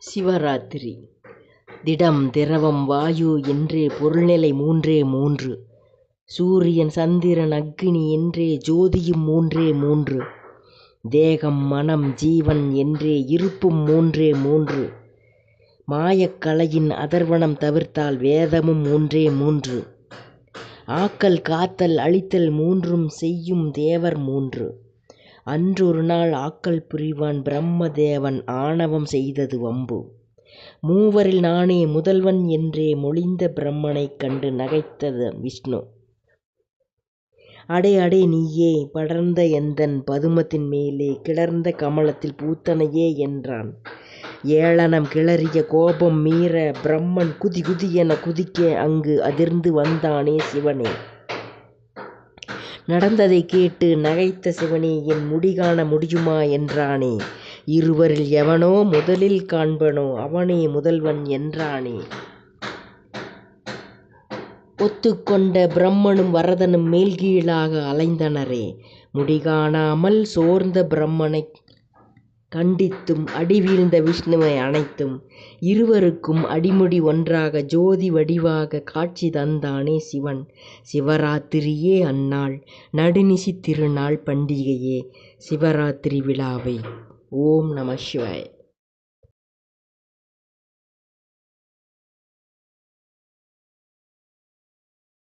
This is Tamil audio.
சிவராத்திரி. திடம் திரவம் வாயு என்றே பொருள்நிலை மூன்றே மூன்று. சூரியன் சந்திரன் அக்கினி என்றே ஜோதியும் மூன்றே மூன்று. தேகம் மனம் ஜீவன் என்றே இருப்பும் மூன்றே மூன்று. மாயக்கலையின் அதர்வனம் தவிர்த்தால் வேதமும் மூன்றே மூன்று. ஆக்கல் காத்தல் அழித்தல் மூன்றும் செய்யும் தேவர் மூன்று. அன்றொரு நாள் ஆக்கல் புரிவான் பிரம்ம தேவன் ஆணவம் செய்தது வம்பு. மூவரில் நானே முதல்வன் என்றே மொழிந்த பிரம்மனைக் கண்டு நகைத்தது விஷ்ணு. அடே அடே நீயே படர்ந்த எந்தன் பதுமத்தின் மேலே கிளர்ந்த கமலத்தில் பூத்தனையே என்றான். ஏளனம் கிளறிய கோபம் மீற பிரம்மன் குதி குதி என குதிக்க அங்கு அதிர்ந்து வந்தானே சிவனே. நடந்ததை கேட்டு நகைத்த சிவனே என் முடிகாண முடியுமா என்றானே. இருவரில் எவனோ முதலில் காண்பனோ அவனே முதல்வன் என்றானே. ஒத்துக்கொண்ட பிரம்மனும் வரதனும் மேல்கீழாக அலைந்தனரே. முடிகாணாமல் சோர்ந்த பிரம்மனை கண்டித்தும் அடிவீழ்ந்த விஷ்ணுவை அணைத்தும் இருவருக்கும் அடிமுடி ஒன்றாக ஜோதி வடிவாக காட்சி தந்தானே சிவன். சிவராத்திரியே அந்நாள் நடுநிசி திருநாள் பண்டிகையே சிவராத்திரி விழாவை. ஓம் நம சிவாய.